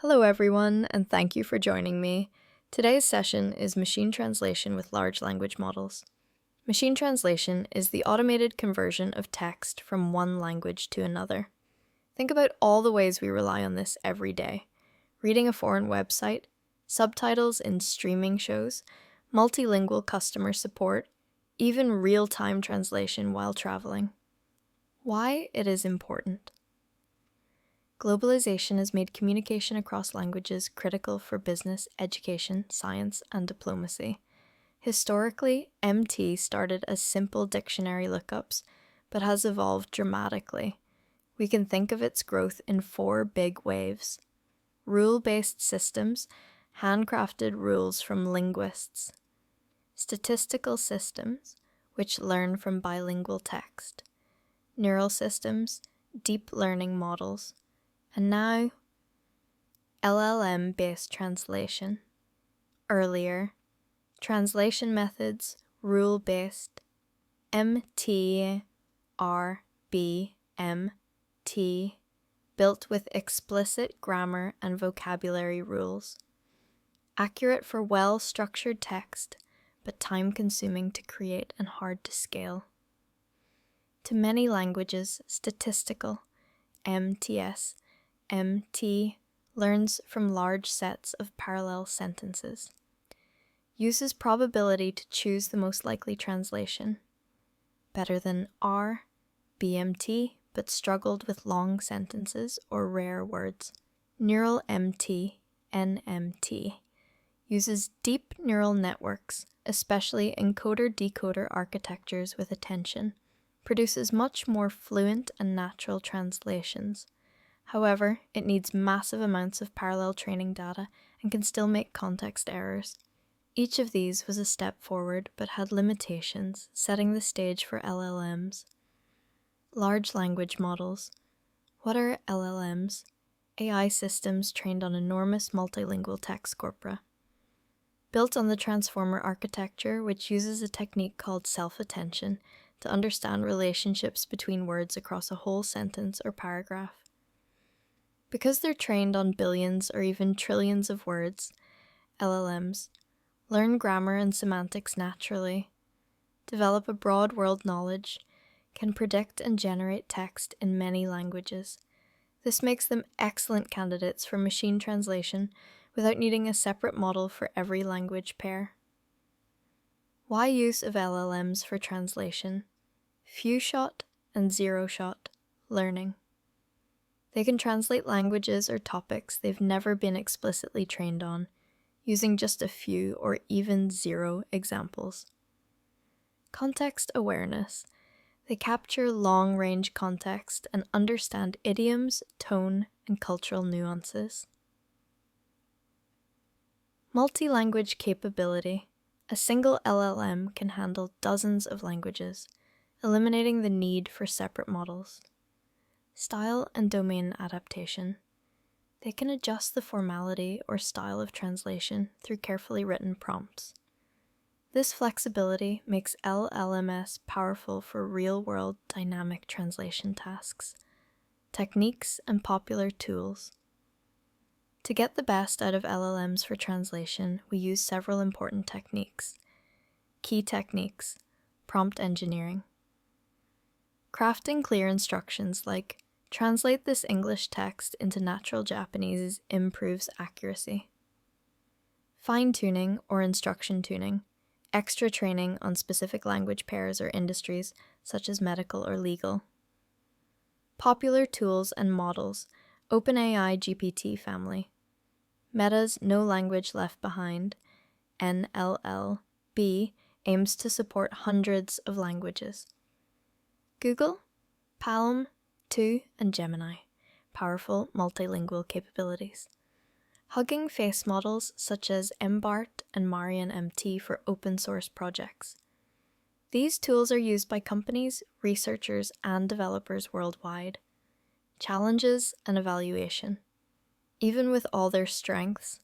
Hello everyone, and thank you for joining me. Today's session is machine translation with large language models. Machine translation is the automated conversion of text from one language to another. Think about all the ways we rely on this every day. Reading a foreign website, subtitles in streaming shows, multilingual customer support, even real-time translation while traveling. Why it is important. Globalization has made communication across languages critical for business, education, science, and diplomacy. Historically, MT started as simple dictionary lookups, but has evolved dramatically. We can think of its growth in 4 big waves. Rule-based systems, handcrafted rules from linguists. Statistical systems, which learn from bilingual text. Neural systems, deep learning models. And now, LLM-based translation. Earlier, translation methods, rule-based, MT, built with explicit grammar and vocabulary rules. Accurate for well-structured text, but time-consuming to create and hard to scale. To many languages, statistical, MT learns from large sets of parallel sentences. Uses probability to choose the most likely translation. Better than BMT, but struggled with long sentences or rare words. Neural MT, NMT, uses deep neural networks, especially encoder-decoder architectures with attention, produces much more fluent and natural translations. However, it needs massive amounts of parallel training data and can still make context errors. Each of these was a step forward but had limitations, setting the stage for LLMs. Large language models. What are LLMs? AI systems trained on enormous multilingual text corpora. Built on the transformer architecture, which uses a technique called self-attention to understand relationships between words across a whole sentence or paragraph. Because they're trained on billions or even trillions of words, LLMs learn grammar and semantics naturally, develop a broad world knowledge, can predict and generate text in many languages. This makes them excellent candidates for machine translation without needing a separate model for every language pair. Why use of LLMs for translation? Few-shot and zero-shot learning. They can translate languages or topics they've never been explicitly trained on, using just a few or even 0 examples. Context awareness. They capture long-range context and understand idioms, tone, and cultural nuances. Multi-language capability. A single LLM can handle dozens of languages, eliminating the need for separate models. Style and domain adaptation. They can adjust the formality or style of translation through carefully written prompts. This flexibility makes LLMs powerful for real-world dynamic translation tasks, techniques, and popular tools. To get the best out of LLMs for translation, we use several important techniques. Key techniques: prompt engineering. Crafting clear instructions like, translate this English text into natural Japanese improves accuracy. Fine-tuning or instruction tuning, extra training on specific language pairs or industries such as medical or legal. Popular tools and models, OpenAI GPT family. Meta's No Language Left Behind, NLLB, aims to support hundreds of languages. Google, Palm, 2, and Gemini, powerful multilingual capabilities. Hugging Face models such as MBART and Marian MT for open source projects. These tools are used by companies, researchers, and developers worldwide. Challenges and evaluation. Even with all their strengths,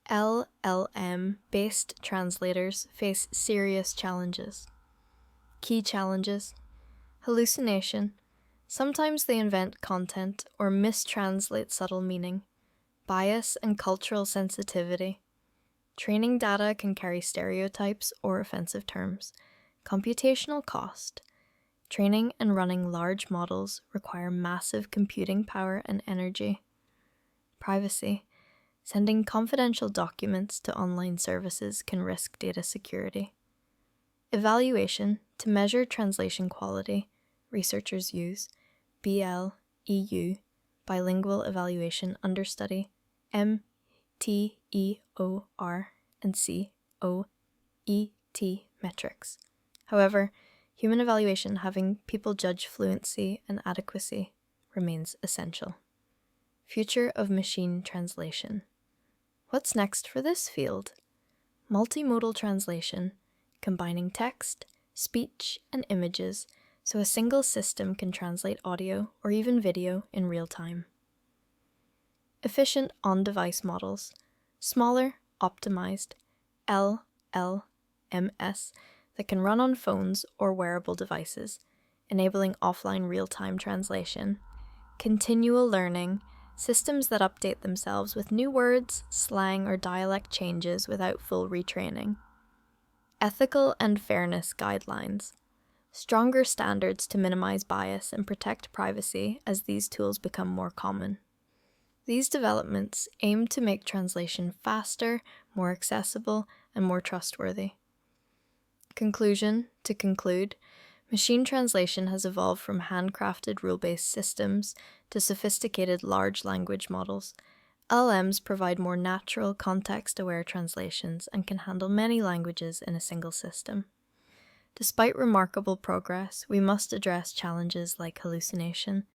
LLM-based translators face serious challenges. Key challenges: hallucination. Sometimes they invent content or mistranslate subtle meaning. Bias and cultural sensitivity. Training data can carry stereotypes or offensive terms. Computational cost. Training and running large models require massive computing power and energy. Privacy. Sending confidential documents to online services can risk data security. Evaluation. To measure translation quality, researchers use BLEU, Bilingual Evaluation Understudy, MTEOR, and COET metrics. However, human evaluation having people judge fluency and adequacy remains essential. Future of machine translation. What's next for this field? Multimodal translation, combining text, speech, and images so a single system can translate audio or even video in real time. Efficient on-device models, smaller, optimized LLMs that can run on phones or wearable devices, enabling offline real-time translation. Continual learning, systems that update themselves with new words, slang, or dialect changes without full retraining. Ethical and fairness guidelines. Stronger standards to minimize bias and protect privacy as these tools become more common. These developments aim to make translation faster, more accessible, and more trustworthy. Conclusion. To conclude, machine translation has evolved from handcrafted rule-based systems to sophisticated large language models. LLMs provide more natural, context-aware translations and can handle many languages in a single system. Despite remarkable progress, we must address challenges like hallucination,